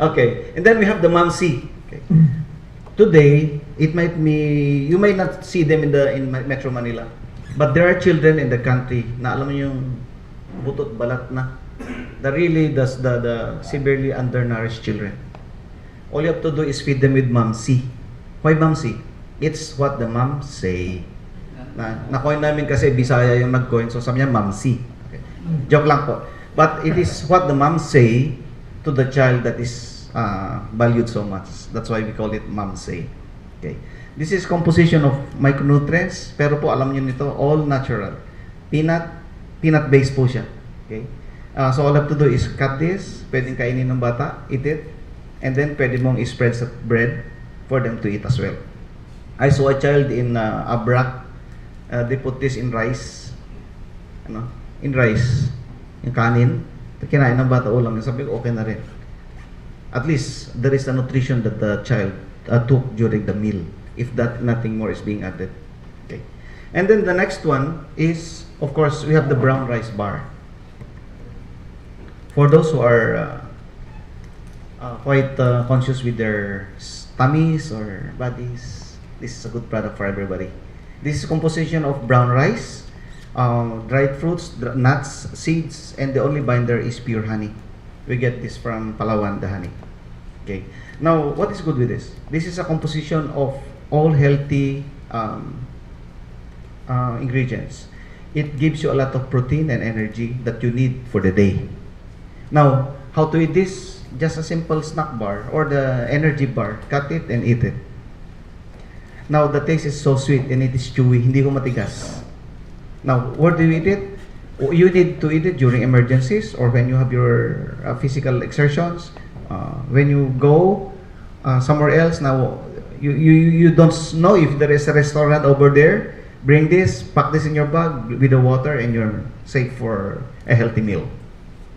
Okay, and then we have the Mamsi. Okay. Today, it might be, you might not see them in Metro Manila, but there are children in the country na alam mo yung butot balat na, the severely undernourished children. All you have to do is feed them with Mamsi. Why Mamsi? It's what the mom say. Na-coin namin kasi Bisaya yung nag-coin, so sabi niya Mamsi. Okay. Joke lang po. But it is what the mom say to the child that is valued so much. That's why we call it Mamsi. Okay. This is composition of micronutrients, pero po alam niyo nito, all natural. Peanut based po siya. Okay. So all you have to do is cut this, pwedeng kainin ng bata, eat it, and then pwede mong i-spread sa bread for them to eat as well. I saw a child in Abra. They put this in rice. In rice. Yung kanin. Kinain ng bata ulam. Sabi ko, okay na rin. At least, there is a nutrition that the child took during the meal. If that, nothing more is being added. Okay. And then the next one is, of course, we have the brown rice bar. For those who are quite conscious with their tummies or bodies, this is a good product for everybody. This is composition of brown rice, dried fruits, nuts, seeds, and the only binder is pure honey. We get this from Palawan, the honey. Okay. Now, what is good with this? This is a composition of all healthy ingredients. It gives you a lot of protein and energy that you need for the day. Now, how to eat this? Just a simple snack bar or the energy bar. Cut it and eat it. Now, the taste is so sweet and it is chewy. Hindi ko matigas. Now, where do you eat it? You need to eat it during emergencies or when you have your physical exertions. When you go somewhere else, now you don't know if there is a restaurant over there. Bring this, pack this in your bag with the water, and you're safe for a healthy meal.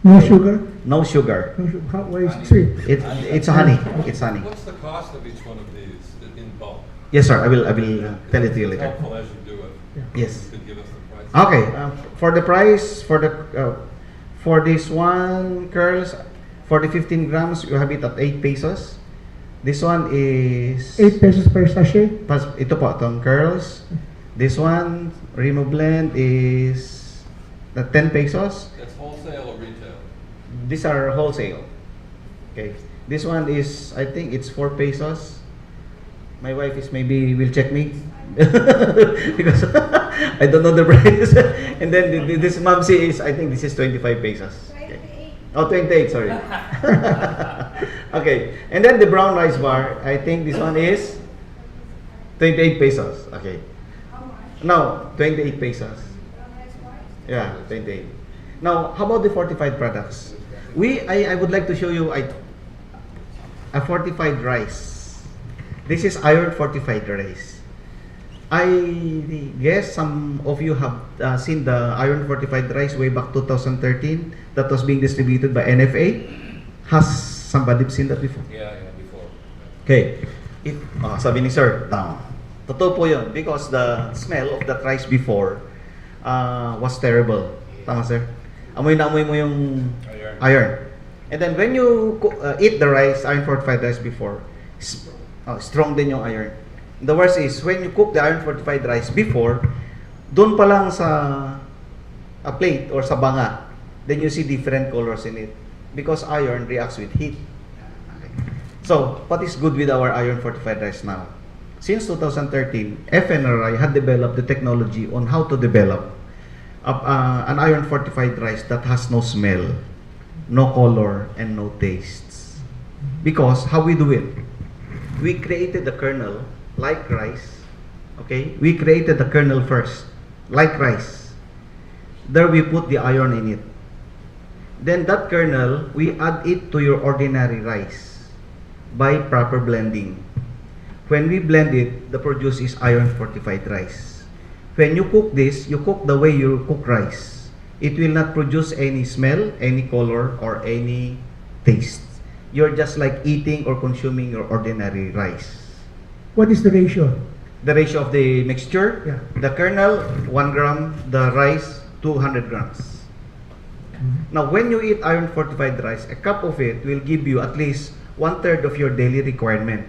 No sugar? No sugar. No sugar. Why is it sweet? It's honey. It's honey. What's the cost of each one of these in bulk? Yes, sir. I will tell it to you It's later. helpful as you do it. Yes. You could give us the price. Okay. For the price, for this one curls, for the 15 grams, you have it at 8 pesos. This one is 8 pesos per sachet? Ito po, itong curls. This one, Remo Blend, is 10 pesos. That's wholesale or retail? These are wholesale. Okay. This one is, I think it's 4 pesos. My wife is maybe will check me because I don't know the price. And then this Mamsi is, I think this is 25 pesos. Okay. Oh, 28, sorry. Okay. And then the brown rice bar, I think this one is 28 pesos. Okay. No, 28 pesos. Yeah, 28. Now, how about the fortified products? I would like to show you a fortified rice. This is iron fortified rice. I guess some of you have seen the iron fortified rice way back 2013 that was being distributed by NFA. Has somebody seen that before? Yeah, before. Okay. Sabi ni sir, down. Totoo po yun because the smell of that rice before was terrible. Tama sir? Amoy na amoy mo yung iron. And then when you eat the rice, iron fortified rice before, strong din yung iron. The worst is when you cook the iron fortified rice before, doon pa lang sa a plate or sa banga, then you see different colors in it because iron reacts with heat. Okay. So, what is good with our iron fortified rice now? Since 2013, FNRI had developed the technology on how to develop an iron fortified rice that has no smell, no color, and no tastes. Because how we do it? We created the kernel like rice. Okay? We created the kernel first, like rice. There we put the iron in it. Then that kernel, we add it to your ordinary rice by proper blending. When we blend it, the produce is iron fortified rice. When you cook this, you cook the way you cook rice. It will not produce any smell, any color, or any taste. You're just like eating or consuming your ordinary rice. What is the ratio? The ratio of the mixture, Yeah. the kernel, 1 gram, the rice, 200 grams. Now, when you eat iron fortified rice, a cup of it will give you at least 1/3 of your daily requirement.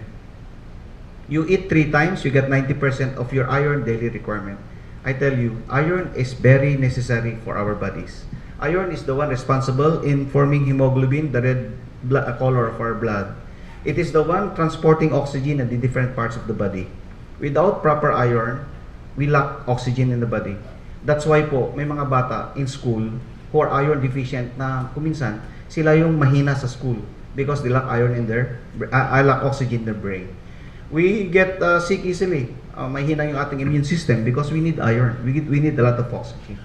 You eat 3 times, you get 90% of your iron daily requirement. I tell you, iron is very necessary for our bodies. Iron is the one responsible in forming hemoglobin, the red color of our blood. It is the one transporting oxygen in the different parts of the body. Without proper iron, we lack oxygen in the body. That's why po, may mga bata in school who are iron deficient na kuminsan, sila yung mahina sa school because they lack iron in their, lack oxygen in their brain. We get sick easily. Mahina yung ating immune system because we need iron. We need a lot of oxygen.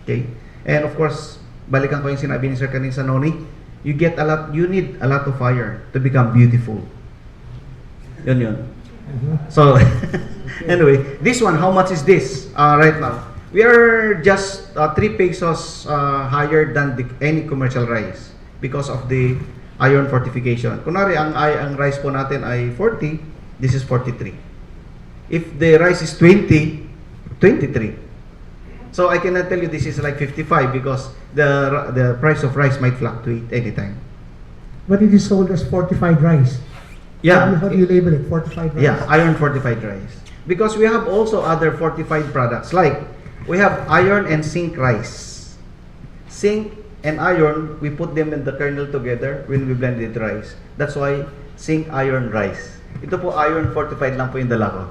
Okay? And of course, balikan ko yung sinabi ni Sir kanina sa Noni, you need a lot of iron to become beautiful. Yun. So, anyway, this one, how much is this right now? We are just 3 pesos higher than any commercial rice because of the iron fortification. Kunwari, ang rice po natin ay 40, this is 43. If the rice is 20, 23. So I cannot tell you this is like 55 because the price of rice might fluctuate anytime. But it is sold as fortified rice. Yeah. How do you label it? Fortified rice? Yeah, iron fortified rice. Because we have also other fortified products like we have iron and zinc rice. Zinc and iron, we put them in the kernel together when we blended rice. That's why zinc iron rice. Ito po iron fortified lang po yung dala ko.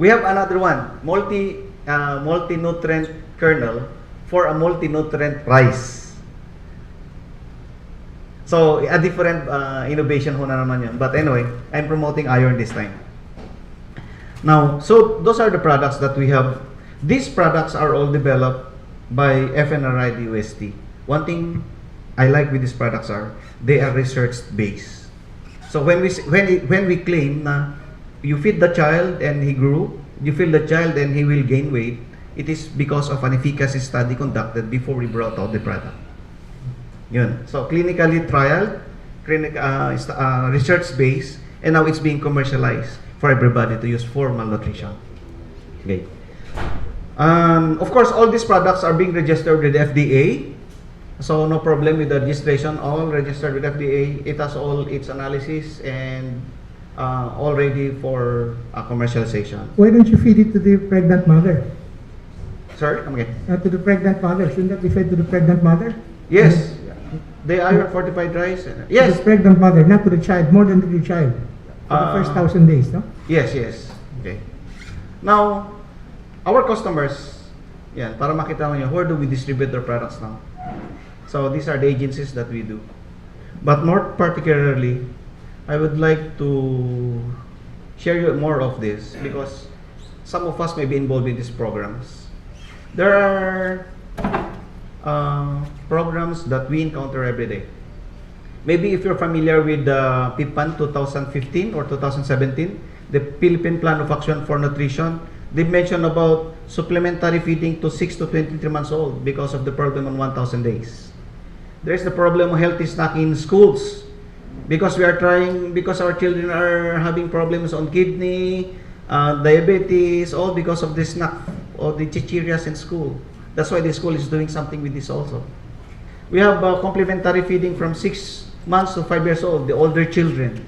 We have another one, multi-nutrient kernel for a multi-nutrient rice. So, a different innovation ho na naman yun. But anyway, I'm promoting iron this time. Now, so those are the products that we have. These products are all developed by FNRI UST. One thing I like with these products are they are research based. So when we claim na you feed the child and he grew, you feed the child and he will gain weight, it is because of an efficacy study conducted before we brought out the product. Yun. So clinically trialed, research based, and now it's being commercialized for everybody to use for malnutrition. Okay. Of course, all these products are being registered with the FDA. So no problem with the registration, all registered with FDA. It has all its analysis and all ready for commercialization. Why don't you feed it to the pregnant mother? Sorry, come again. To the pregnant mother. Shouldn't that be fed to the pregnant mother? Yes, the iron fortified rice. To Yes, the pregnant mother, not to the child, more than to the child. For the first 1,000 days, no? yes. Okay. Now, our customers, yan, para makita mo nyo, where do we distribute their products now? So these are the agencies that we do. But more particularly, I would like to share you more of this because some of us may be involved in these programs. There are programs that we encounter every day. Maybe if you're familiar with the PIPAN 2015 or 2017, the Philippine Plan of Action for Nutrition, they mentioned about supplementary feeding to 6 to 23 months old because of the problem on 1,000 days. There's the problem of healthy snacking in schools because our children are having problems on kidney, diabetes, all because of the snack or the chichirias in school. That's why the school is doing something with this also. We have complementary feeding from 6 months to 5 years old, the older children.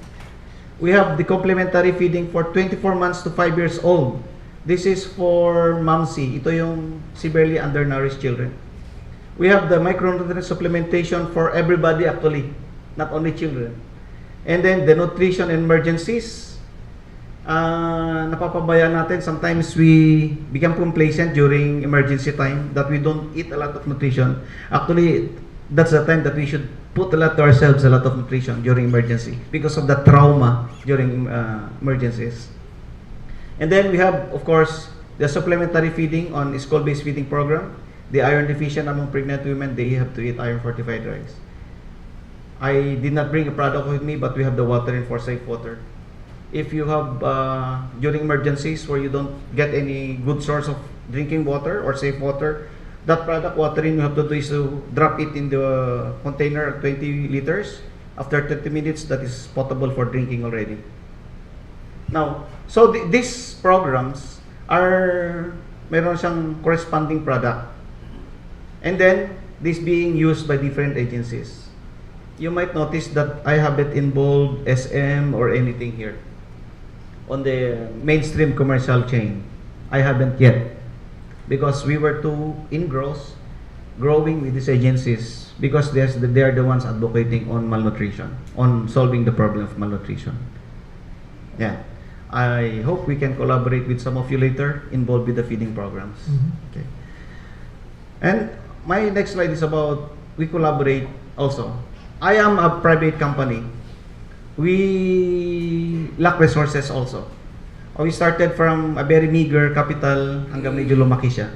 We have the complementary feeding for 24 months to 5 years old. This is for MAMSI. Ito yung severely undernourished children. We have the micronutrient supplementation for everybody actually, not only children. And then the nutrition emergencies. Napapabayaan natin. Sometimes we become complacent during emergency time that we don't eat a lot of nutrition. Actually, that's the time that we should put a lot to ourselves, a lot of nutrition during emergency because of the trauma during emergencies. And then we have, of course, the supplementary feeding on school-based feeding program. The iron deficient among pregnant women, they have to eat iron fortified rice. I did not bring a product with me, but we have the water in for safe water. If you have during emergencies where you don't get any good source of drinking water or safe water, that product watering you have to do is to drop it in the container 20 liters. After 30 minutes, that is potable for drinking already. Now, so these programs are meron siyang corresponding product. And then, this being used by different agencies. you might notice that I haven't involved SM or anything here. On the mainstream commercial chain, I haven't yet. Because we were too growing with these agencies because they are the ones advocating on malnutrition, on solving the problem of malnutrition. Yeah. I hope we can collaborate with some of you later involved with the feeding programs. Okay. And my next slide is about we collaborate also. I am a private company. We lack resources also. We started from a very meager capital hanggang medyo lumaki siya.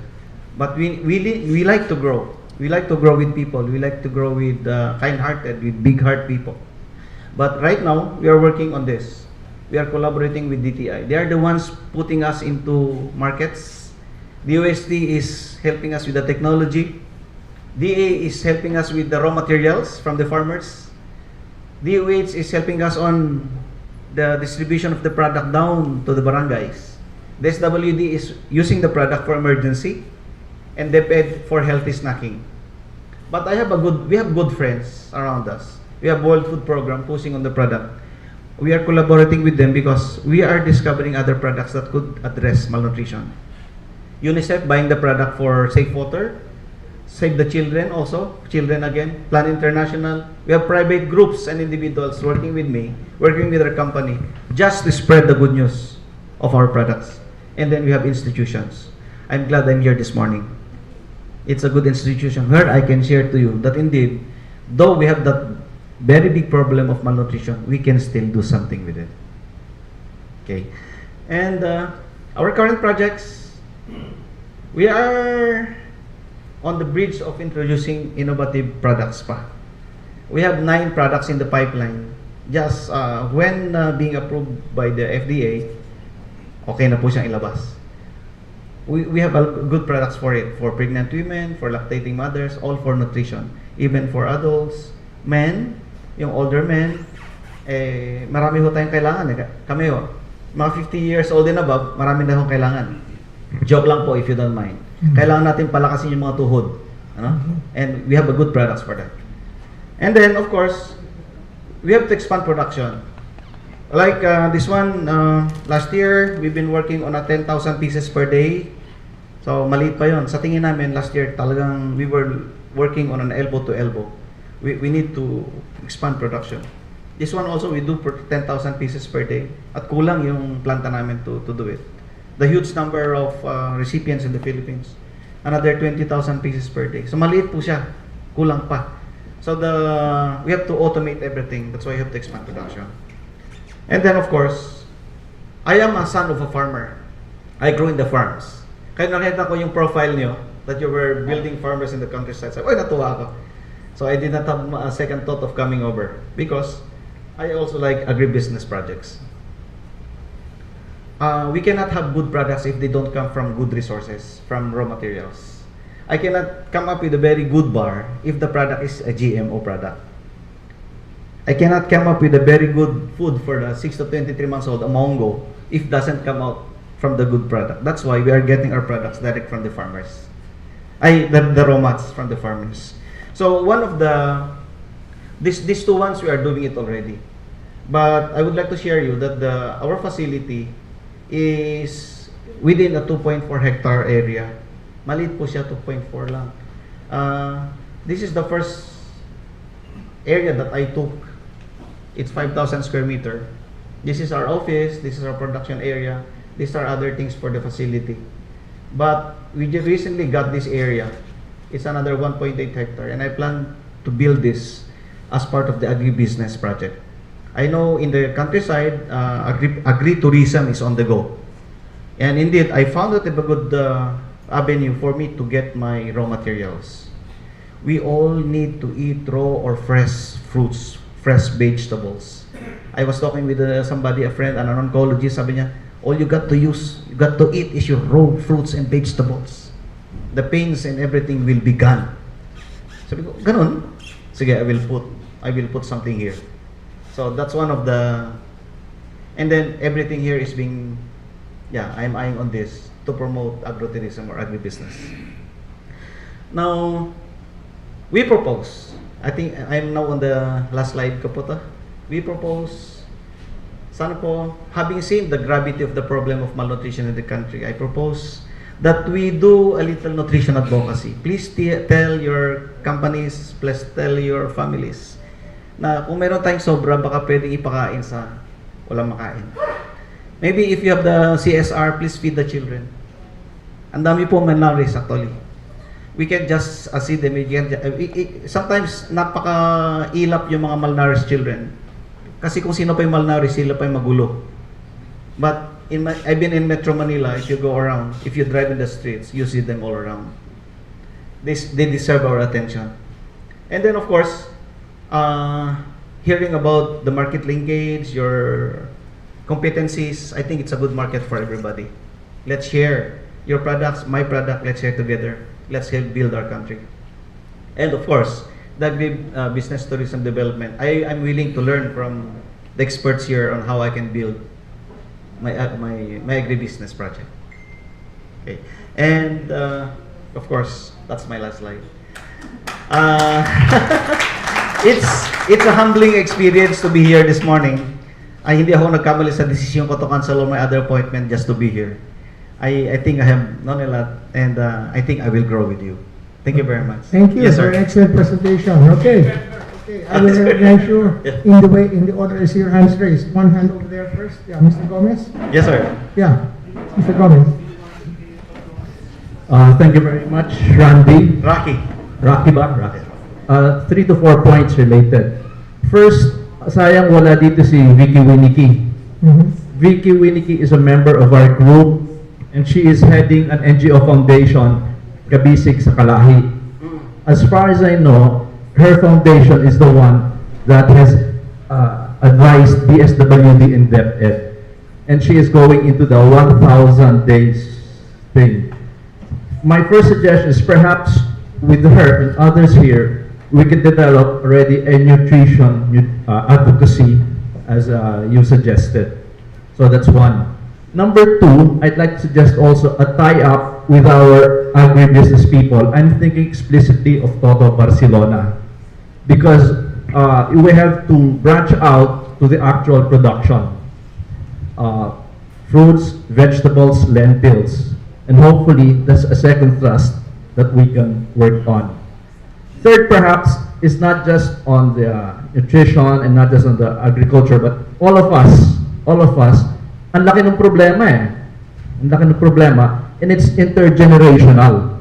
But we like to grow. We like to grow with people. We like to grow with kind-hearted, with big-heart people. But right now, we are working on this. We are collaborating with DTI. They are the ones putting us into markets. DOST is helping us with the technology. DA is helping us with the raw materials from the farmers. DOH is helping us on the distribution of the product down to the barangays. The SWD is using the product for emergency, and DepEd for healthy snacking. But we have good friends around us. We have World Food Program pushing on the product. We are collaborating with them because we are discovering other products that could address malnutrition. UNICEF buying the product for safe water, Save the Children also, children again, Plan International. We have private groups and individuals working with me, working with our company, just to spread the good news of our products. And then we have institutions. I'm glad I'm here this morning. It's a good institution where I can share to you that indeed, though we have that very big problem of malnutrition, we can still do something with it. Okay. And our current projects, we are on the bridge of introducing innovative products pa. We have 9 products in the pipeline. Just when being approved by the FDA, okay na po siyang ilabas. We have good products for it, for pregnant women, for lactating mothers, all for nutrition. Even for adults, men, yung older men, marami ho tayong kailangan. Kami ho, mga 50 years old and above, marami na hong kailangan. Joke lang po if you don't mind. Kailangan natin palakasin yung mga tuhod. Ano? And we have a good products for that. And then, of course, we have to expand production. Like this one, last year, we've been working on a 10,000 pieces per day. So, maliit pa yun. Sa tingin namin, last year, talagang we were working on an elbow to elbow. We need to expand production. This one also, we do 10,000 pieces per day. At kulang yung planta namin to do it. The huge number of recipients in the Philippines, another 20,000 pieces per day. So, maliit po siya. Kulang pa. So, we have to automate everything. That's why we have to expand production. And then, of course, I am a son of a farmer. I grew in the farms. Kaya nakita ko yung profile niyo that you were building farmers in the countryside. So, natuwa ako. So, I did not have a second thought of coming over because I also like agribusiness projects. We cannot have good products if they don't come from good resources, from raw materials. I cannot come up with a very good bar if the product is a GMO product. I cannot come up with a very good food for the 6 to 23 months old, a mango, if it doesn't come out from the good product. That's why we are getting our products direct from the farmers. The raw mats from the farmers. So one of these two ones, we are doing it already. But I would like to share you that our facility is within a 2.4 hectare area. Maliit po siya, 2.4 lang. This is the first area that I took. It's 5,000 square meter. This is our office, this is our production area, these are other things for the facility. But we just recently got this area. It's another 1.8 hectare, and I plan to build this as part of the agribusiness project. I know in the countryside, agri-tourism is on the go. And indeed, I found it a good avenue for me to get my raw materials. We all need to eat raw or fresh fruits, fresh vegetables. I was talking with somebody, a friend, an oncologist, sabi niya, all you got to eat is your raw fruits and vegetables. The pains and everything will be gone. Sabi ko, ganun? Sige, I will put something here. So that's one of the, and then everything here is being, I'm eyeing on this to promote agrotourism or agribusiness. Now, we propose I think I'm now on the last slide ko po to. We propose, sana po, having seen the gravity of the problem of malnutrition in the country, I propose that we do a little nutrition advocacy. Please tell your companies, please tell your families na kung meron tayong sobra, baka pwedeng ipakain sa walang makain. Maybe if you have the CSR, please feed the children. Ang dami po malnourished actually. We can just see them. Sometimes napaka-ilap yung mga malnourished children. Kasi kung sino pa yung malnourished, sila pa yung magulo. But I've been in Metro Manila. If you go around, if you drive in the streets, you see them all around. They deserve our attention. And then of course, hearing about the market linkage, your competencies, I think it's a good market for everybody. Let's share your products, my product. Let's share together. Let's help build our country. And of course, the business tourism development. I'm willing to learn from the experts here on how I can build my agribusiness project. Okay, and of course, that's my last slide. It's a humbling experience to be here this morning. Ay hindi ako nagkamali sa desisyon ko to cancel all my other appointment just to be here. I think I have known a lot, and I think I will grow with you. Thank you very much. Thank you Yes, for sir. an excellent presentation. Okay. I will recognize you in the order is your hands raised. One hand over there first. Yeah, Mr. Gomez. Yes, sir. Yeah, Mr. Gomez. Thank you very much, Randy. Rocky. Racky ba? Racky. 3 to 4 points related. First, sayang wala dito si Vicky Winicky. Vicky Winicky is a member of our group, and she is heading an NGO foundation, Kabisig sa Kalahi. As far as I know, her foundation is the one that has advised DSWD in DepEd, and she is going into the 1,000 days thing. My first suggestion is perhaps with her and others here, we can develop already a nutrition advocacy as you suggested. So that's one. Number two, I'd like to suggest also a tie-up with our agribusiness people. I'm thinking explicitly of Toto Barcelona, because we have to branch out to the actual production. Fruits, vegetables, lentils, and hopefully that's a second thrust that we can work on. Third, perhaps, is not just on the nutrition and not just on the agriculture, but all of us, ang laki ng problema eh. Ang laki ng problema, and it's intergenerational.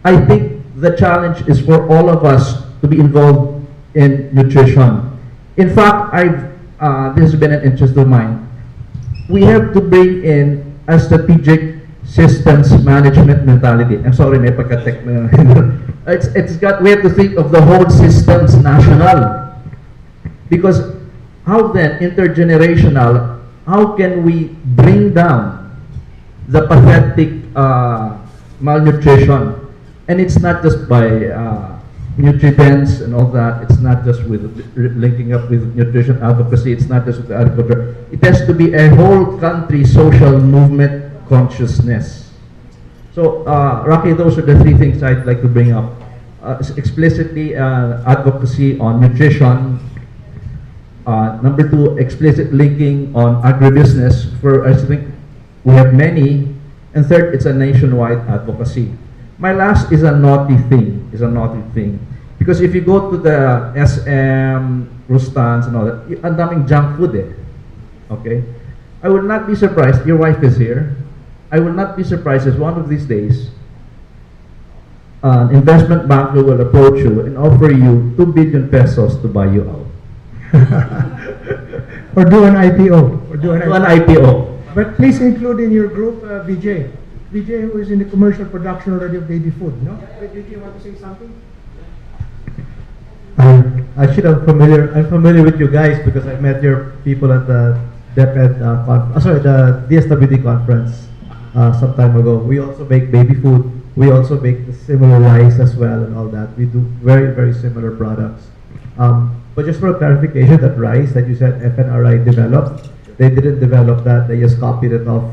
I think the challenge is for all of us to be involved in nutrition. In fact, this has been an interest of mine. We have to bring in a strategic systems management mentality. I'm sorry, may pagka-tech na. We have to think of the whole systems national. Because how then, intergenerational, how can we bring down the pathetic malnutrition? And it's not just by nutrients and all that. It's not just with linking up with nutrition advocacy. It's not just with agriculture. It has to be a whole country social movement consciousness. So, Rocky, those are the three things I'd like to bring up. Explicitly advocacy on nutrition. Number two, explicit linking on agribusiness. I think we have many. And third, it's a nationwide advocacy. My last is a naughty thing. Because if you go to the SM, Rustans and all that, ang daming junk food eh. Okay? I will not be surprised, your wife is here, I will not be surprised if one of these days, an investment banker will approach you and offer you 2 billion pesos to buy you out. Or do an IPO. Do an IPO. But please include in your group Vijay. Vijay, who is in the commercial production already of baby food, no? Vijay, you want to say something? I'm familiar with you guys because I met your people at the the DSWD conference some time ago. We also make baby food. We also make the similar rice as well and all that. We do very, very similar products. But just for clarification, that rice that you said FNRI developed, they didn't develop that. They just copied it off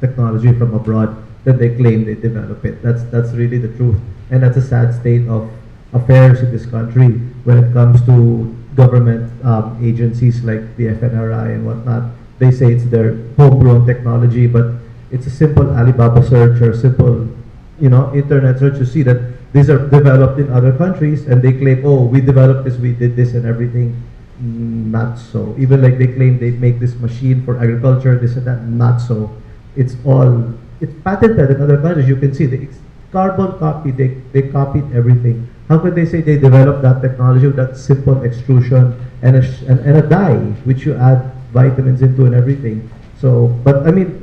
technology from abroad. Then they claim they develop it. That's really the truth, and that's a sad state of affairs in this country when it comes to government agencies like the FNRI and whatnot. They say it's their homegrown technology, but it's a simple Alibaba search or simple, internet search. You see that these are developed in other countries, and they claim, oh, we developed this, we did this and everything. Not so. Even like they claim they make this machine for agriculture, this and that. Not so. It's patented in other countries. You can see it's carbon copy. They copied everything. How could they say they developed that technology with that simple extrusion and a dye which you add vitamins into and everything? So, but I mean,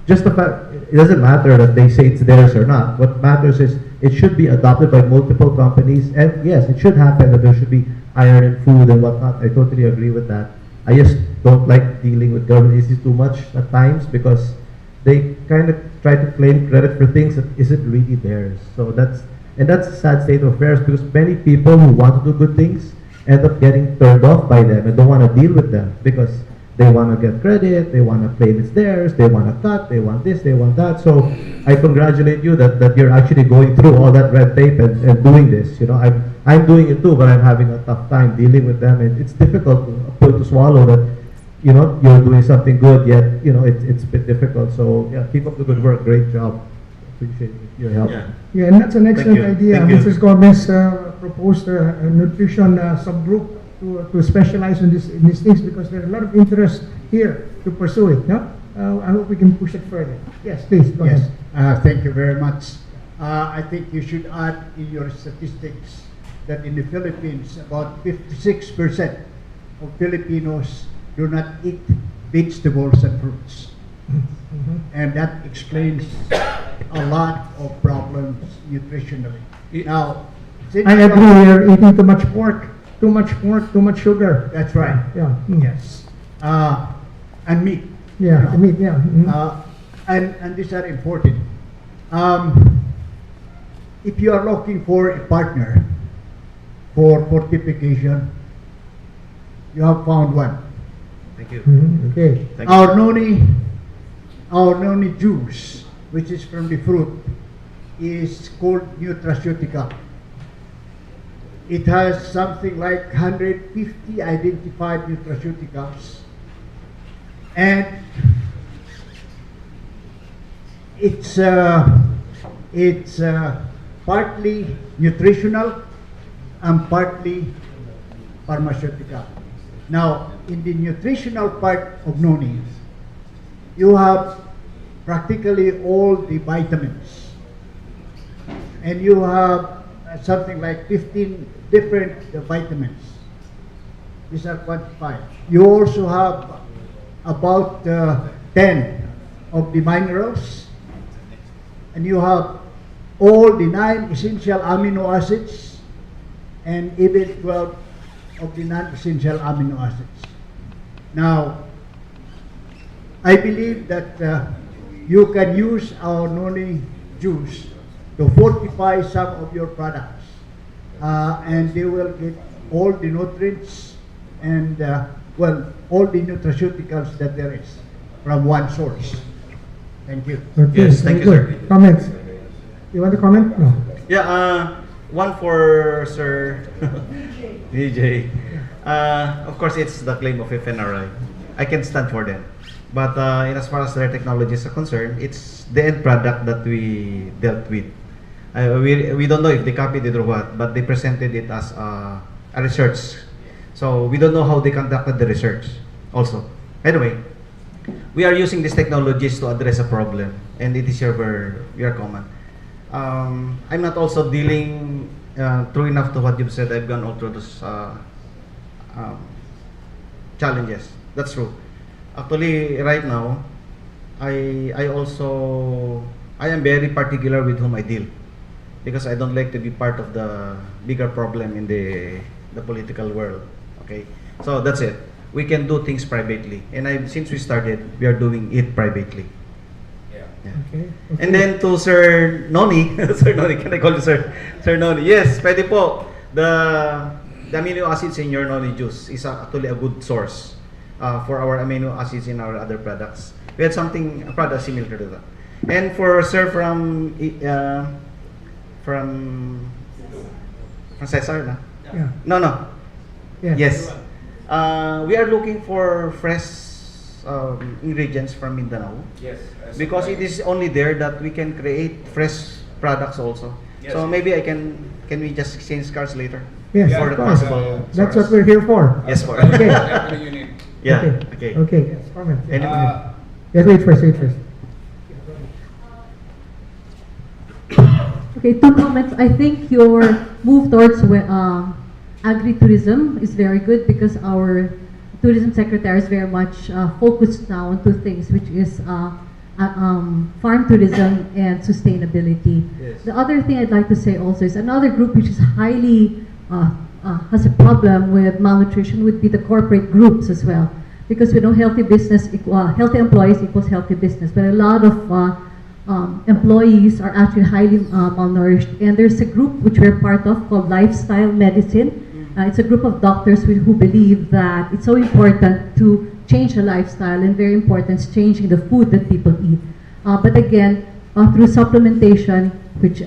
just the fact, it doesn't matter that they say it's theirs or not. What matters is it should be adopted by multiple companies, and yes, it should happen that there should be iron in food and whatnot. I totally agree with that. I just don't like dealing with government agencies too much at times because they kind of try to claim credit for things that isn't really theirs. So that's a sad state of affairs because many people who want to do good things end up getting turned off by them and don't want to deal with them because they want to get credit, they want to claim it's theirs, they want to cut, they want this, they want that. So I congratulate you that you're actually going through all that red tape and doing this. I'm doing it too, but I'm having a tough time dealing with them. And it's difficult to swallow that, you're doing something good, yet, it's a bit difficult. So yeah, keep up the good work. Great job. Appreciate your help. Yeah. Yeah, and that's an excellent you. idea. Thank you. Mrs. Gomez proposed a nutrition subgroup to specialize in these things because there's a lot of interest here to pursue it. No, I hope we can push it further. Yes, please go Yes, ahead. thank you very much. I think you should add in your statistics that in the Philippines, about 56% of Filipinos do not eat vegetables and fruits. And that explains a lot of problems nutritionally. Now, since I agree. We're eating too much pork, too much sugar. That's right. Yeah. Mm. Yes. And meat. Yeah. I mean, yeah. Mhm. And these are important. If you are looking for a partner for fortification, you have found one. Thank you. Mhm. Okay. Thank you. Our noni juice, which is from the fruit, is called nutraceutical. It has something like 150 identified nutraceuticals, and it's partly nutritional and partly pharmaceutical. Now, in the nutritional part of noni, you have practically all the vitamins, and you have something like 15 different vitamins. These are quantified. You also have about 10 of the minerals, and you have all the 9 essential amino acids and even 12 of the non-essential amino acids. Now, I believe that you can use our noni juice to fortify some of your products, and they will get all the nutrients and all the nutraceuticals that there is from one source. Thank you. Okay, Yes, thank very you, good. sir. Comments? You want to comment? No. Yeah, one for Sir DJ. Of course, it's the claim of FNRI. I can stand for them. But in as far as their technologies are concerned, it's the end product that we dealt with. We don't know if they copied it or what, but they presented it as a research. So we don't know how they conducted the research also. Anyway, we are using these technologies to address a problem, and it is your common. I'm not also dealing true enough to what you've said. I've gone all through those challenges. That's true. Actually, right now, I am very particular with whom I deal because I don't like to be part of the bigger problem in the political world. Okay, so that's it. We can do things privately, and since we started, we are doing it privately. Yeah. Yeah. Okay. And then to Sir Noni, Sir Noni, can I call you Sir? Sir Noni, yes, pwede po. The amino acids in your Noni juice is actually a good source for our amino acids in our other products. We had a product similar to that. And for Sir from From Cesar, na? Yeah. No. Yes. Yes. We are looking for fresh ingredients from Mindanao. Yes. Because it is only there that we can create fresh products also. Yes. So maybe can we just exchange cards later? Yes, Yeah, For of the course. possible. That's what we're here for. Yes, for. Okay. Whatever you need. Yeah. Okay. Okay. Yes, comment. Any- Yes, wait first. Okay, two comments. I think your move towards agri-tourism is very good because our tourism secretary is very much focused now on two things, which is farm tourism and sustainability. Yes. The other thing I'd like to say also is another group which is highly has a problem with malnutrition would be the corporate groups as well, because we know healthy business, healthy employees equals healthy business, but a lot of employees are actually highly malnourished. And there's a group which we're part of called Lifestyle Medicine. It's a group of doctors who believe that it's so important to change the lifestyle, and very important is changing the food that people eat. But again, through supplementation, which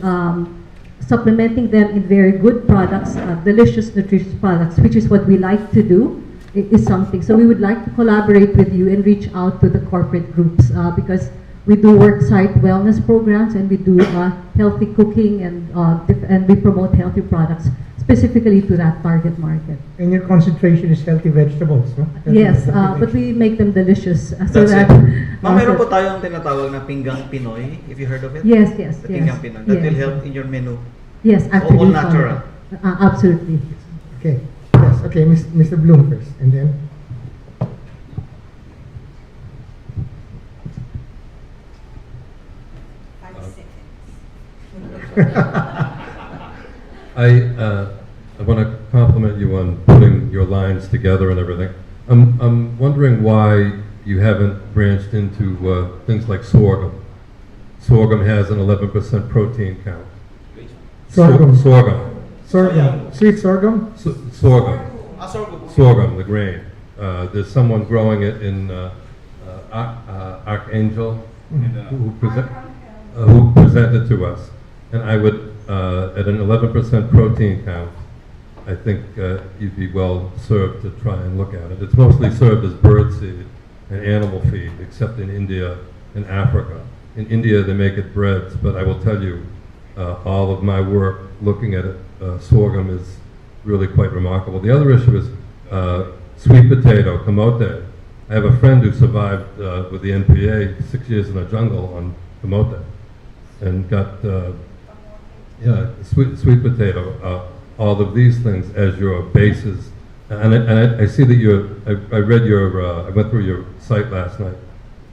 supplementing them in very good products, delicious, nutritious products, which is what we like to do, is something. So we would like to collaborate with you and reach out to the corporate groups because we do worksite wellness programs, and we do healthy cooking, and we promote healthy products specifically to that target market. And your concentration is healthy vegetables, no? Yes, but we make them delicious so That's that. it. Ma'am, meron po tayong tinatawag na pinggang Pinoy, if you heard of it? Yes. The pinggang Pinoy. That yes. will help in your menu. Yes, actually. All natural. Absolutely. Okay. Yes. Okay, Mr. Bloom first, and then. I want to compliment you on putting your lines together and everything. I'm wondering why you haven't branched into things like sorghum. Sorghum has an 11% protein count. Sorghum. Sorghum. Sorghum. Sweet sorghum? Sorghum. Sorghum, the grain. There's someone growing it in Archangel who presented to us. And I would, at an 11% protein count, I think you'd be well served to try and look at it. It's mostly served as bird seed and animal feed, except in India and Africa. In India, they make it breads, but I will tell you, all of my work looking at it, sorghum is really quite remarkable. The other issue is sweet potato, kamote. I have a friend who survived with the NPA 6 years in the jungle on kamote and got sweet potato, all of these things as your bases. And I see that I read your, I went through your site last night,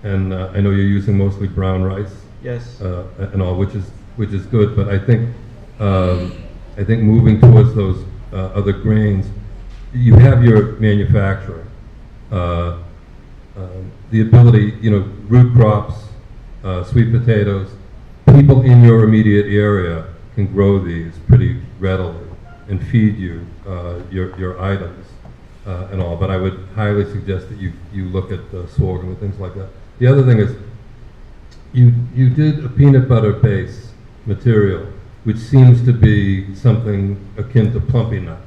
and I know you're using mostly brown rice. Yes. And all, which is good. But I think moving towards those other grains, you have your manufacturing, the ability, root crops, sweet potatoes. People in your immediate area can grow these pretty readily and feed you your items and all. But I would highly suggest that you look at sorghum and things like that. The other thing is, you did a peanut butter base material, which seems to be something akin to plumpy nut.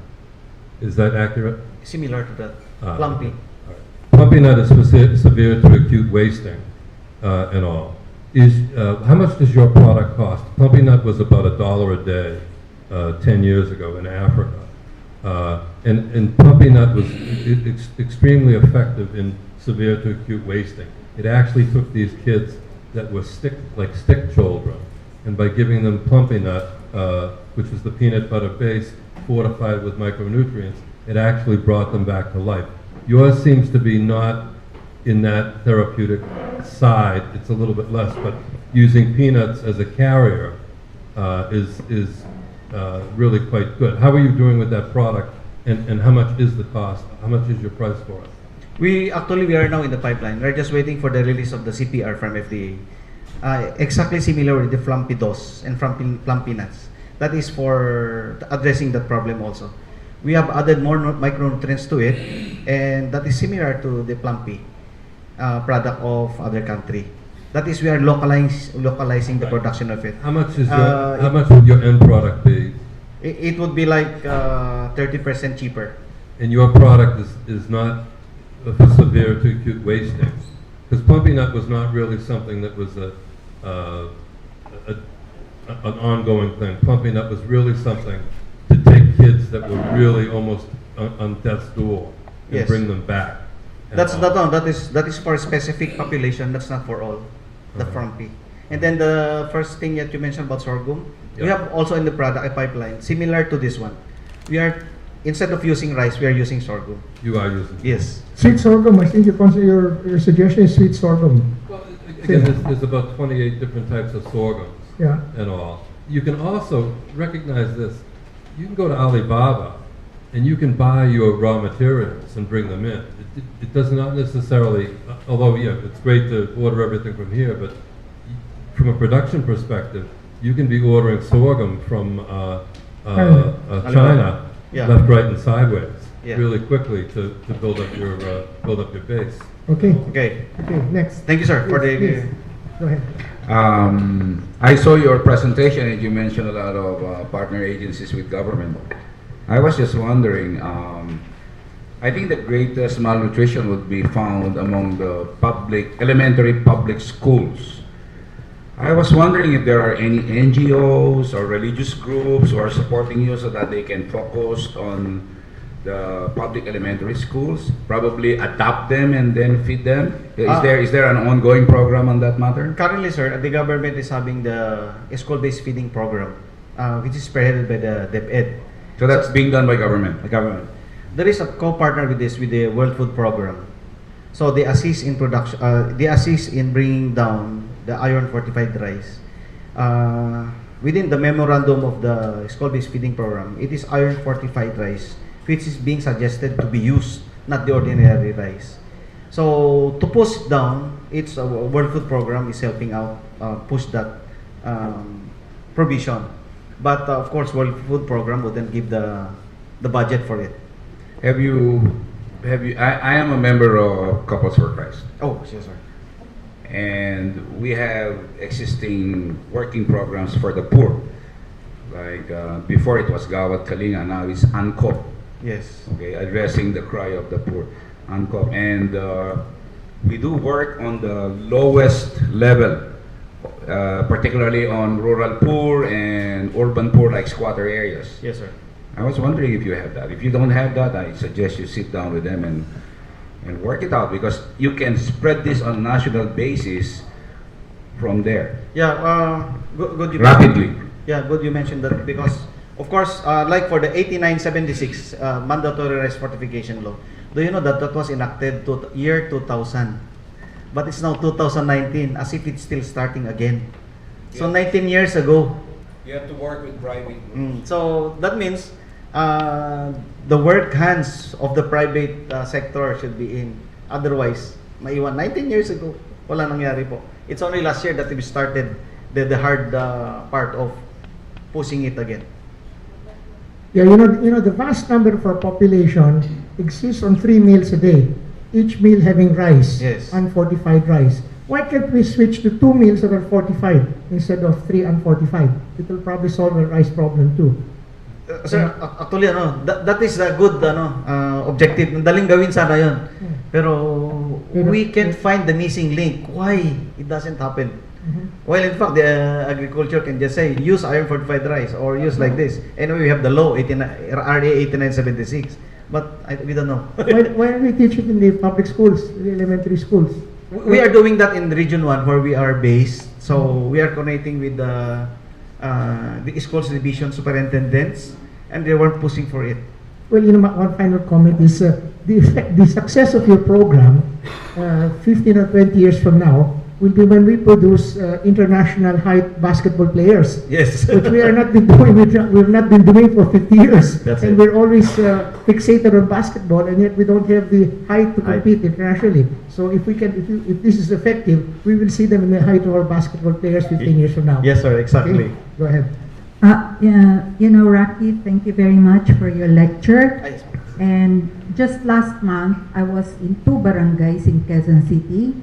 Is that accurate? Similar to that. Plumpy. Plumpy nut is severe to acute wasting and all. How much does your product cost? Plumpy nut was about $1 a day 10 years ago in Africa. And plumpy nut was extremely effective in severe to acute wasting. It actually took these kids that were stick children, and by giving them plumpy nut, which was the peanut butter base fortified with micronutrients, it actually brought them back to life. Yours seems to be not in that therapeutic side. It's a little bit less, but using peanuts as a carrier is really quite good. How are you doing with that product, and how much is the cost? How much is your price for it? We are now in the pipeline. We're just waiting for the release of the CPR from FDA. Exactly similar with the Flumpy Dos and Plumpy Nuts. That is for addressing that problem also. We have added more micronutrients to it, and that is similar to the Plumpy product of other country. That is, we are localizing the production of it. How much would your end product be? It would be like 30% cheaper. And your product is not for severe to acute wasting? Because pumping nut was not really something that was an ongoing thing. Pumping nut was really something to take kids that were really almost on death's door and Yes. bring them back. And That's all. not no, that is for a specific population. That's not for all. The frumpy. And then the first thing that you mentioned about sorghum, we Yeah. have also in the product a pipeline similar to this one. We are instead of using rice, we are using sorghum. You are using. Yes. Sweet sorghum, I think your suggestion is sweet sorghum. Well, again, there's about 28 different types of sorghums Yeah. and all. You can also recognize this. You can go to Alibaba and you can buy your raw materials and bring them in. It does not necessarily, although yeah, it's great to order everything from here, but from a production perspective, you can be ordering sorghum from China, Yeah. left, right, and sideways, Yeah. really quickly to build up your base. Okay. Okay. Okay, next. Thank you, sir, for Please, the. please. Go ahead. I saw your presentation and you mentioned a lot of partner agencies with government. I was just wondering, I think the greatest malnutrition would be found among the elementary public schools. I was wondering if there are any NGOs or religious groups who are supporting you so that they can focus on the public elementary schools, probably adopt them and then feed them. Is there an ongoing program on that matter? Currently, sir, the government is having the school-based feeding program, which is spearheaded by the DepEd. So that's being done by government. The government. There is a co-partner with this with the World Food Program. So they assist in production. They assist in bringing down the iron fortified rice. Within the memorandum of the school-based feeding program, it is iron fortified rice which is being suggested to be used, not the ordinary rice. So to push down, its World Food Program is helping out push that provision. But of course, World Food Program would then give the budget for it. I am a member of Couples for Christ, Oh, yes, sir. and we have existing working programs for the poor. Like before it was Gawat Kalinga, now it's ANCOP, Yes. okay, addressing the cry of the poor, ANCOP. And we do work on the lowest level, particularly on rural poor and urban poor like squatter areas. Yes, sir. I was wondering if you have that. If you don't have that, I suggest you sit down with them and work it out, because you can spread this on a national basis from there Yeah, good you rapidly. Yeah, good you mentioned that, because of course, like for the 8976 mandatory rice fortification law, do you know that that was enacted to year 2000, but it's now 2019, as if it's still starting again. So Yeah. 19 years ago. You have to work with private. So that means the work hands of the private sector should be in. Otherwise, maiwan 19 years ago, wala nangyari po. It's only last year that we started the hard part of pushing it again. Yeah, you know, the vast number of our population exists on 3 meals a day, each meal having rice, Yes. unfortified rice. Why can't we switch to 2 meals that are fortified instead of 3 unfortified? It will probably solve the rice problem too. Sir, actually, that is a good objective. Daling gawin sana yun. Pero we can't find the missing link. Why it doesn't happen? Well, in fact, the agriculture can just say, use iron fortified rice or use like this. Anyway, we have the law, RA 8976. But we don't know. Why don't we teach it in the public schools, the elementary schools? We are doing that in Region 1 where we are based. So we are connecting with the schools division superintendents, and they were pushing for it. Well, you know, one final comment is the success of your program 15 or 20 years from now will be when we produce international height basketball players, Yes. which we are not been doing. We've not been doing for 50 years, That's and it. we're always fixated on basketball, and yet we don't have the height to compete internationally. So if we can, if this is effective, we will see them in the height of our basketball players 15 years from now. Yes, sir, exactly. Okay? Go ahead. Yeah, you know, Racky, thank you very much for your lecture. Ay, And just last month, I was in 2 barangays in Quezon City.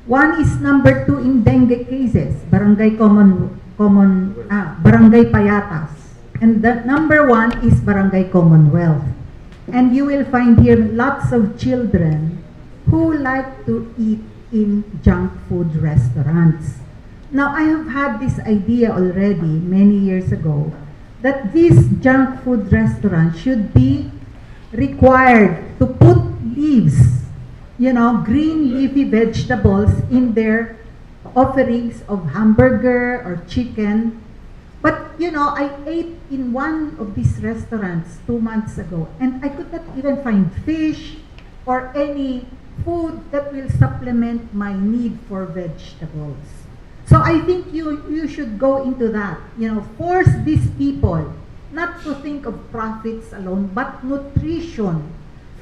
One is number 2 in dengue cases, Barangay Barangay Payatas. And the number one is Barangay Commonwealth. And you will find here lots of children who like to eat in junk food restaurants. Now, I have had this idea already many years ago that these junk food restaurants should be required to put leaves, green leafy vegetables in their offerings of hamburger or chicken. But, I ate in one of these restaurants 2 months ago, and I could not even find fish or any food that will supplement my need for vegetables. So I think you should go into that, force these people not to think of profits alone, but nutrition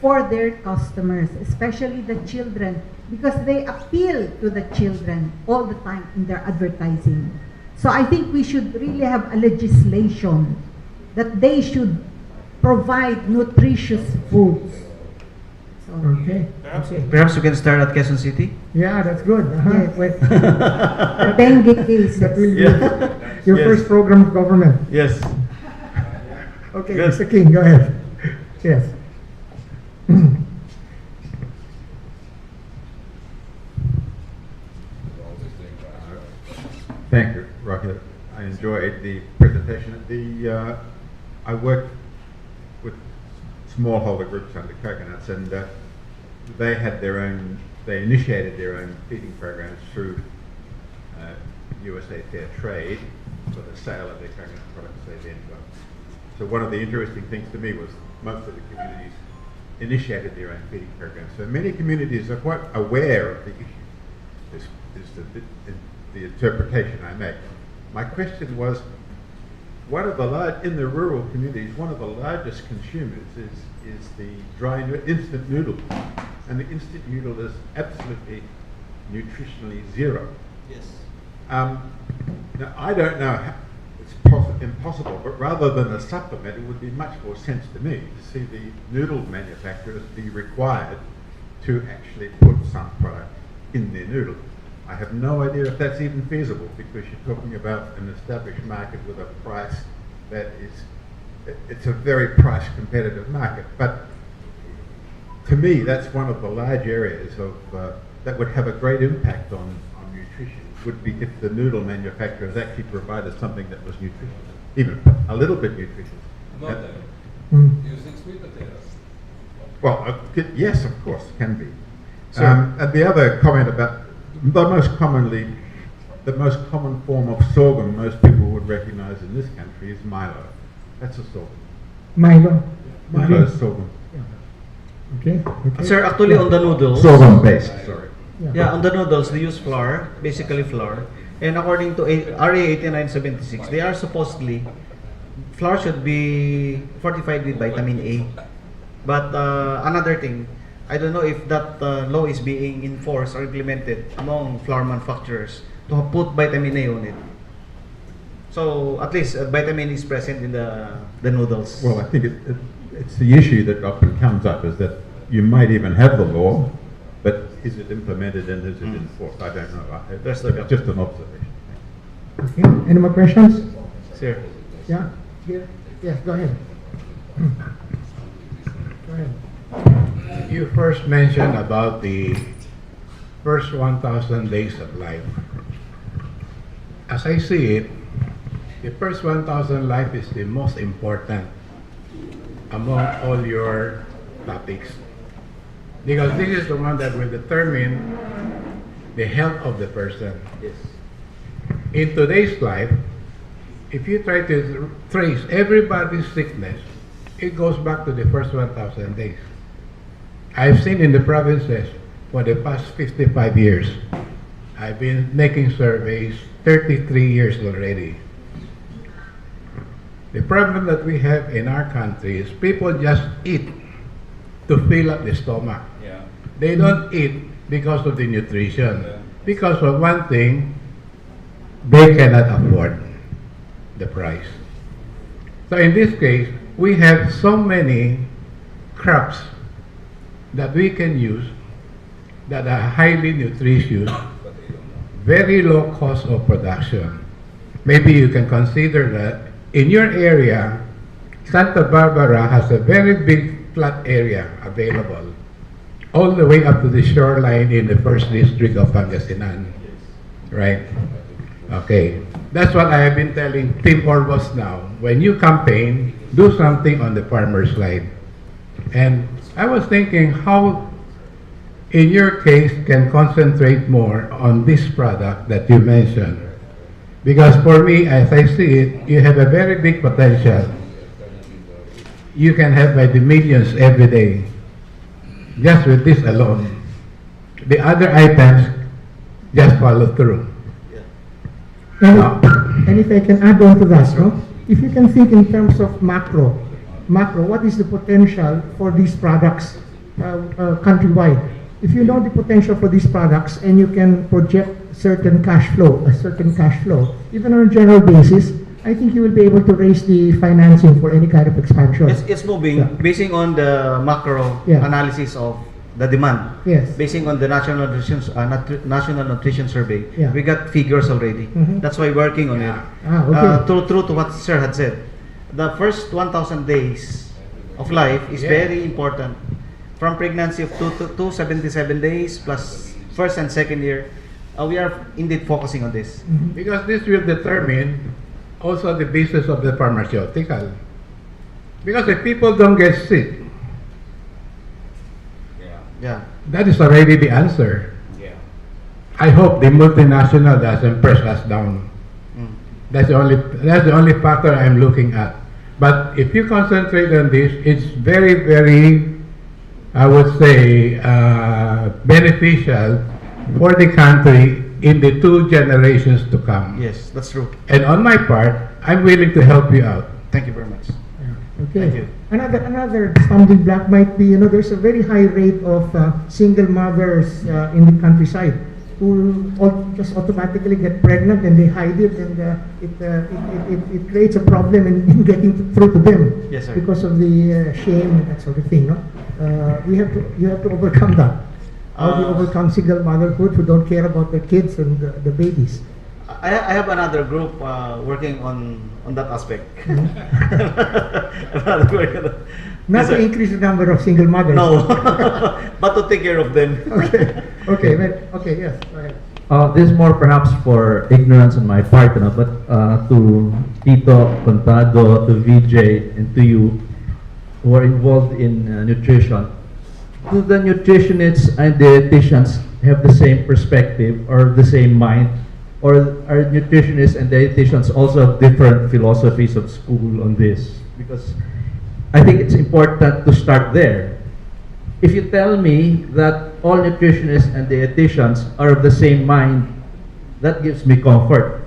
for their customers, especially the children, because they appeal to the children all the time in their advertising. So I think we should really have a legislation that they should provide nutritious foods. So, Okay. Perhaps we can start at Quezon City? Yeah, that's good. Yes. Wait, the dengue cases. that will be Yeah. your Yes. first program of government. Yes. Okay, Good. Mr. King, go ahead. Yes. Thank you, Rocky. I enjoyed the presentation. I worked with smallholder groups under coconuts, and they initiated their own feeding programs through USA Fair Trade for the sale of their coconut products they then got. So one of the interesting things to me was most of the communities initiated their own feeding programs. So many communities are quite aware of the issue. Is the interpretation I make. My question was, in the rural communities, one of the largest consumers is the instant noodle, and the instant noodle is absolutely nutritionally zero. Yes. Now I don't know how it's impossible, but rather than a supplement, it would be much more sense to me to see the noodle manufacturers be required to actually put some product in their noodle. I have no idea if that's even feasible, because you're talking about an established market with a price that it's a very price competitive market. But to me, that's one of the large areas that would have a great impact on nutrition, would be if the noodle manufacturers actually provided something that was nutritious, even a little bit nutritious. Not that. Mm. Using sweet potatoes. Well, yes, of course, can be. So- And the other comment about the most common form of sorghum most people would recognize in this country is Milo. That's a sorghum. Milo. Milo is sorghum. Okay. Sir, actually on the noodles, Sorghum based, sorry. yeah, on the noodles, they use flour, basically flour. And according to RA 8976, they are supposedly, flour should be fortified with vitamin A. But another thing, I don't know if that law is being enforced or implemented among flour manufacturers to put vitamin A on it. So at least vitamin is present in the noodles. Well, I think it's the issue that often comes up, is that you might even have the law, but is it implemented and is it enforced? I don't know. That's the It's just an observation. Okay. Any more questions? Sir. Yeah. Here. Yes. Go ahead. Go ahead. You first mentioned about the first 1,000 days of life. As I see it, the first 1,000 life is the most important among all your topics. Because this is the one that will determine the health of the person. Yes. In today's life, if you try to trace everybody's sickness, it goes back to the first 1,000 days. I've seen in the provinces for the past 55 years. I've been making surveys 33 years already. The problem that we have in our country is people just eat to fill up the stomach. Yeah. They don't eat because of the nutrition. Because of one thing, they cannot afford the price. So in this case, we have so many crops that we can use that are highly nutritious, very low cost of production. Maybe you can consider that in your area, Santa Barbara has a very big flat area available, all the way up to the shoreline in the first district of Pangasinan, right? Okay, that's what I have been telling Team Orbos now. When you campaign, do something on the farmer's side. And I was thinking how, in your case, can concentrate more on this product that you mentioned. Because for me, as I see it, you have a very big potential. You can have by the millions every day, just with this alone. The other items just follow through. And if I can add on to that, no? If you can think in terms of macro, what is the potential for these products countrywide? If you know the potential for these products and you can project a certain cash flow, even on a general basis, I think you will be able to raise the financing for any kind of expansion. It's moving, basing on the macro Yeah. analysis of the demand. Yes. Basing on the National Nutrition Survey, Yeah. we got figures already. Mhm. That's why working on it. Okay. True to what Sir had said, the first 1,000 days of life is Yeah. very important. From pregnancy of 277 days plus first and second year, we are indeed focusing on this. Because this will determine also the business of the pharmaceutical. Because if people don't get sick, Yeah. that is already the answer. I hope the multinational doesn't press us down. Mm. That's the only factor I'm looking at. But if you concentrate on this, it's very, very, I would say, beneficial for the country in the 2 generations to come. Yes, that's true. And on my part, I'm willing to help you out. Thank you very much. Okay. Thank you. Another stumbling block might be, there's a very high rate of single mothers in the countryside who just automatically get pregnant and they hide it, and it creates a problem in getting through to them. Yes, sir. Because of the shame and that sort of thing. No? You have to overcome that. How do you overcome single motherhood who don't care about their kids and the babies? I have another group working on that aspect. Another work on that. Not Yes, to sir. increase the number of single mothers. No, but to take care of them. Okay, yes, go ahead. This is more perhaps for ignorance on my part, but to Tito, Contado, to VJ, and to you who are involved in nutrition, do the nutritionists and dietitians have the same perspective or the same mind? Or are nutritionists and dietitians also have different philosophies of school on this? Because I think it's important to start there. If you tell me that all nutritionists and dietitians are of the same mind, that gives me comfort.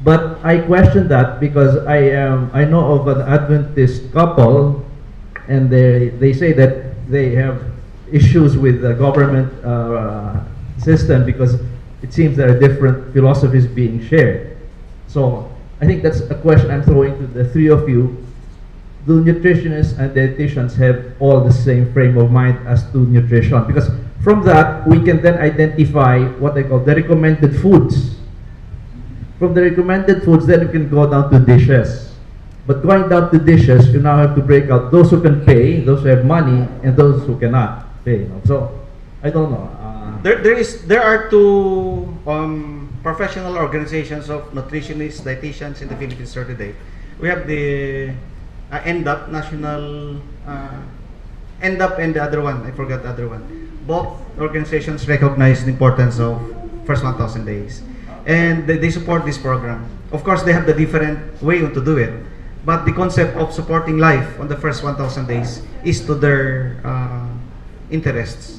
But I question that because I know of an Adventist couple, and they say that they have issues with the government system because it seems there are different philosophies being shared. So I think that's a question I'm throwing to the 3 of you. Do nutritionists and dietitians have all the same frame of mind as to nutrition? Because from that, we can then identify what I call the recommended foods. From the recommended foods, then you can go down to dishes. But going down to dishes, you now have to break out those who can pay, those who have money, and those who cannot pay. So, I don't know. There are 2 professional organizations of nutritionists, dietitians in the Philippines today. We have the NDAP, National NDAP, and the other one, I forgot the other one. Both organizations recognize the importance of first 1,000 days, and they support this program. Of course, they have the different way to do it, but the concept of supporting life on the first 1,000 days is to their interests.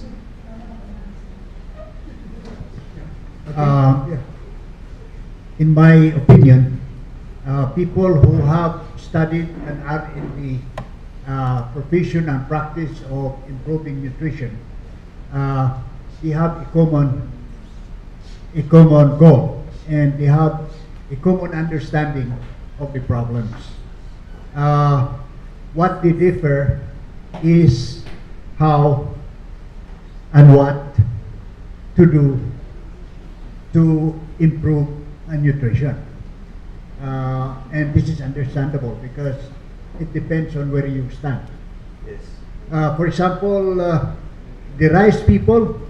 In my opinion, people who have studied and are in the profession and practice of improving nutrition, they have a common goal, and they have a common understanding of the problems. What they differ is how and what to do to improve nutrition. And this is understandable because it depends on where you stand. Yes. For example, the rice people,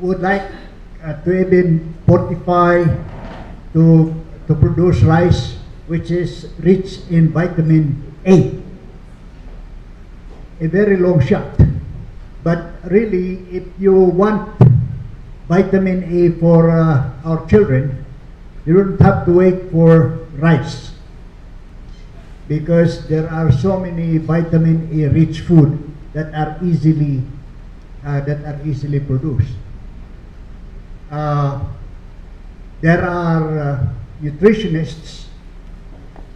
would like to even fortify to produce rice which is rich in vitamin A. A very long shot. But really, if you want vitamin A for our children, you don't have to wait for rice, because there are so many vitamin A rich food that are easily produced. There are nutritionists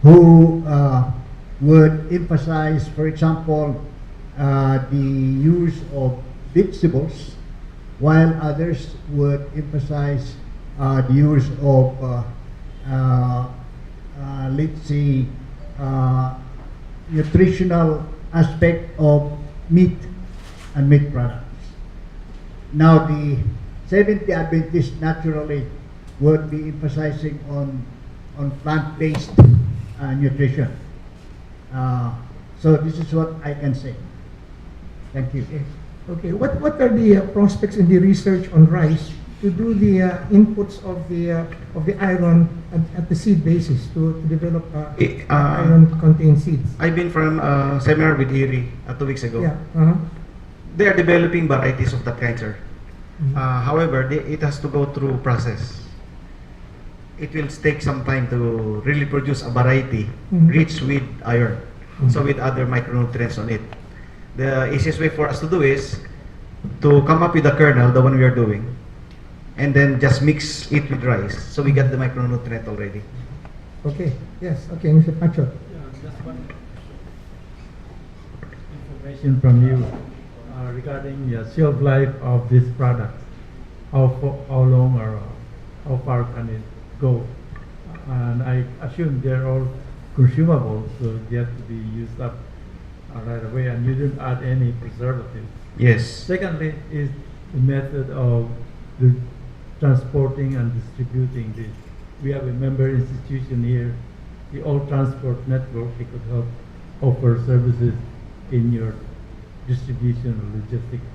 who would emphasize, for example, the use of vegetables, while others would emphasize the use of, let's say, nutritional aspect of meat and meat products. Now, the Seventh-day Adventists naturally would be emphasizing on plant-based nutrition. So this is what I can say. Thank you. Okay. What are the prospects in the research on rice to do the inputs of the iron at the seed basis to develop iron-contained seeds? I've been from a seminar with Erie 2 weeks ago. Yeah. They are developing varieties of that kind, sir. However, it has to go through process. It will take some time to really produce a variety rich with iron, so with other micronutrients on it. The easiest way for us to do is to come up with a kernel, the one we are doing, and then just mix it with rice, so we get the micronutrient already. Okay. Yes. Okay, Mr. Pacho. Just one information from you regarding the shelf life of this product. How long or how far can it go? And I assume they're all consumable, so they have to be used up right away, and you didn't add any preservatives. Yes. Secondly, is the method of the transporting and distributing this. We have a member institution here, the All Transport Network. It could help offer services in your distribution or logistics.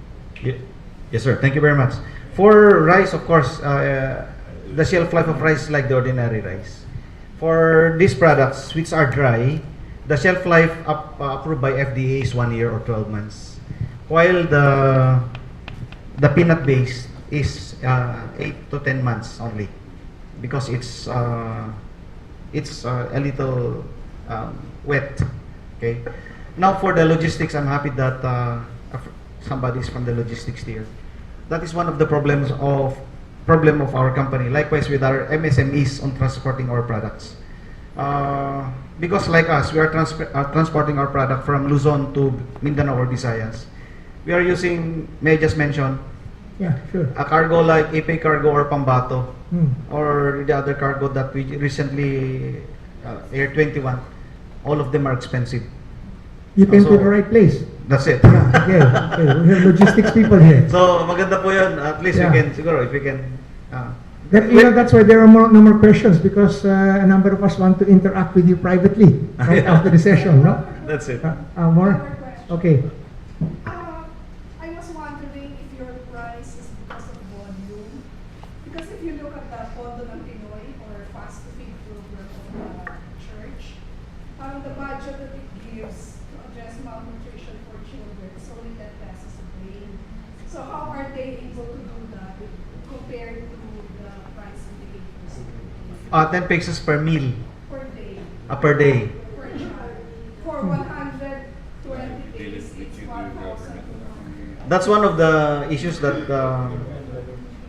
Yes, sir. Thank you very much. For rice, of course, the shelf life of rice is like the ordinary rice. For these products, which are dry, the shelf life approved by FDA is 1 year or 12 months, while the peanut base is 8 to 10 months only, because it's a little wet. Okay. Now for the logistics, I'm happy that somebody is from the logistics here. That is one of the problem of our company. Likewise with our MSMEs on transporting our products. Because like us, we are transporting our product from Luzon to Mindanao or Visayas. We are using, may I just mention, Yeah, sure. a cargo like AP Cargo or Pambato, or the other cargo that we recently, Air 21, all of them are expensive. You came to So- the right place. That's it. Yeah, okay. We have logistics people here. So maganda po yun. At least Yeah. we can, siguro, if we can, That's why there are no more questions, because a number of us want to interact with you privately right after the session, no? that's it. More? Okay. I was wondering if your price is because of volume. Because if you look at the Pondo ng Pinoy or fast to feed program of the church, the budget that it gives to address malnutrition for children is only 10 pesos a day. So how are they able to do that compared to the price that they give 10 pesos per meal, per day? per day. Per child. For 120 days, it's 1,000. That's one of the issues that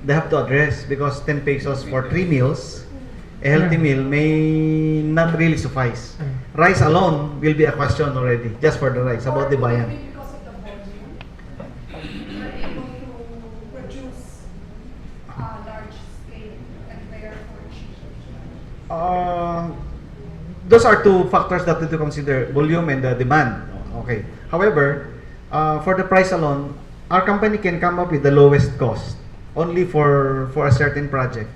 they have to address, because 10 pesos for 3 meals, a healthy meal may not really suffice. Rice alone will be a question already, just for the rice, about the bayan. Maybe because of the volume, you're able to produce large scale and therefore cheap. Those are two factors that we need to consider, volume and the demand. Okay. However, for the price alone, our company can come up with the lowest cost only for a certain project.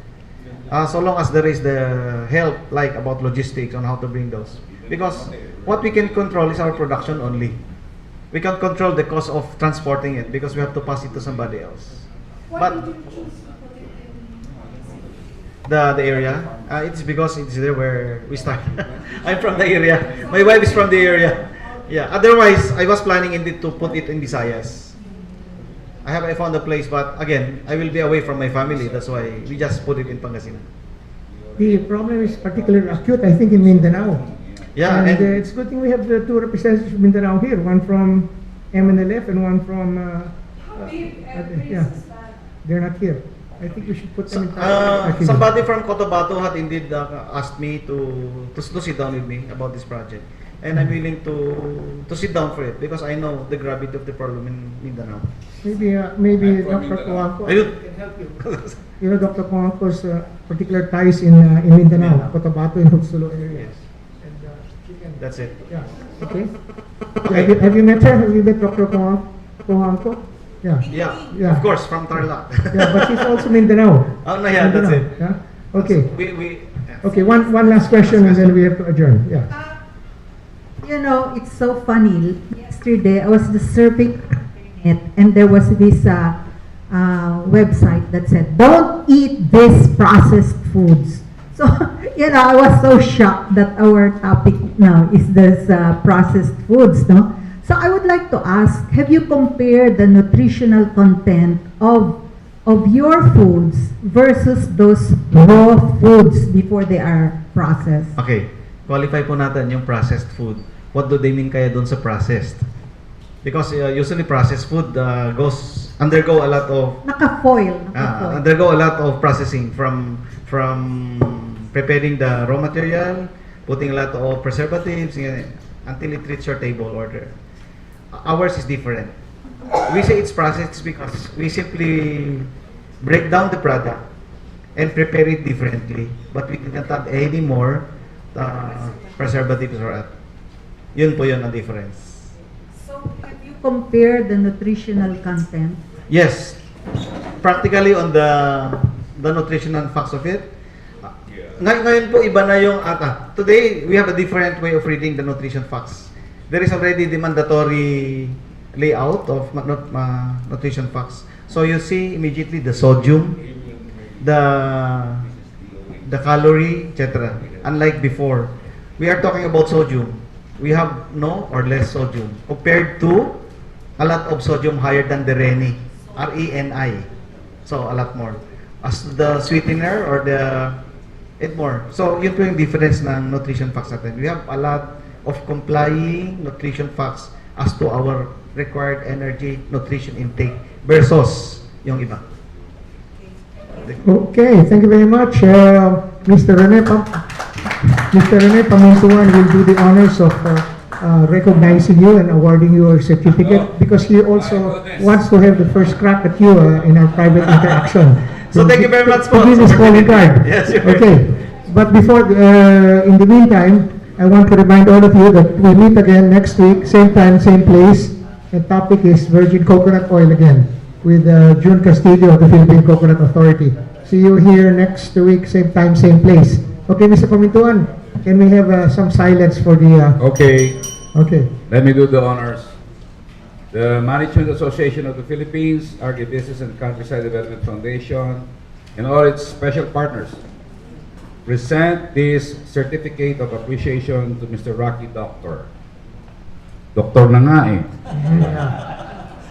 So long as there is the help, like about logistics on how to bring those. Because what we can control is our production only. We can't control the cost of transporting it because we have to pass it to somebody else. Why But did you choose to put it in the area, it's because it's there where we start. I'm from the area. My wife is from the area. Yeah. Otherwise, I was planning indeed to put it in Visayas. I found a place, but again, I will be away from my family. That's why we just put it in Pangasinan. The problem is particularly acute, I think, in Mindanao. Yeah, and and it's good thing we have the two representatives from Mindanao here, one from MNLF and one from, How big yeah, is that? they're not here. I think we should put them in touch. somebody from Cotabato had indeed asked me to sit down with me about this project. And I'm willing to sit down for it because I know the gravity of the problem in Mindanao. Maybe I'm from Dr. Mindanao. Coanco Ayun. can help you. You know, Dr. Coanco's particular ties in Mindanao, Cotabato and Huxulo areas. And she can, That's it. yeah, okay. Have you met her? Have you met Dr. Coanco? Yeah. Yeah, Yeah. of course, from Tarlac. Yeah, but she's also Mindanao. Oh, no, yeah, that's Mindanao, it. Yeah? Okay. We Okay, one last question and then we have to adjourn. Yeah. You know, it's so funny. Yesterday, I was just surfing it, and there was this website that said, "Don't eat these processed foods." So, you know, I was so shocked that our topic now is this processed foods, no? So I would like to ask, have you compared the nutritional content of your foods versus those raw foods before they are processed? Okay, qualify po natin yung processed food. What do they mean kaya doon sa processed? Because usually processed food undergo a lot of Naka-foil. undergo a lot of processing from preparing the raw material, putting a lot of preservatives until it reaches your table order. Ours is different. We say it's processed because we simply break down the product and prepare it differently, but we didn't add any more preservatives or yun po yun ang difference. So have you compared the nutritional content? Yes, practically on the nutritional facts of it. Ngayon po iba na yung today we have a different way of reading the nutrition facts. There is already the mandatory layout of nutrition facts. So you see immediately the sodium, the calorie, etc. Unlike before, we are talking about sodium. We have no or less sodium compared to a lot of sodium higher than the RENI, RENI. So a lot more. As the sweetener or it more. So yun po yung difference ng nutrition facts natin. We have a lot of complying nutrition facts as to our required energy nutrition intake versus yung iba. Okay, thank you very much. Mr. Rene Pamintuan will do the honors of recognizing you and awarding you a certificate because he also wants to have the first crack at you in our private interaction. So thank you very much for this calling card. Yes, sure. Okay, but before, in the meantime, I want to remind all of you that we meet again next week, same time, same place. The topic is virgin coconut oil again with June Castillo of the Philippine Coconut Authority. See you here next week, same time, same place. Okay, Mr. Pamintuan, can we have some silence for the... Okay, Okay. let me do the honors. The Management Association of the Philippines, Agribusiness and Countryside Development Foundation, and all its special partners present this certificate of appreciation to Mr. Racky Doctor. Doktor na nga eh.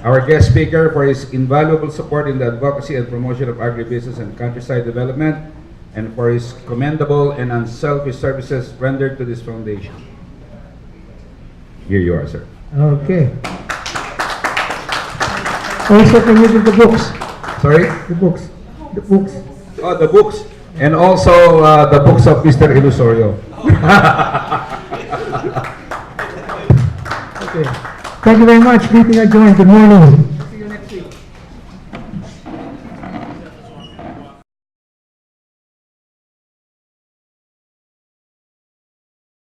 Our guest speaker for his invaluable support in the advocacy and promotion of agribusiness and countryside development and for his commendable and unselfish services rendered to this foundation. Here you are, sir. Okay. Also, can you do the books? Sorry? The books. The books. Oh, the books. And also the books of Mr. Ilusorio. Okay. Thank you very much. Meeting adjourned. Good morning.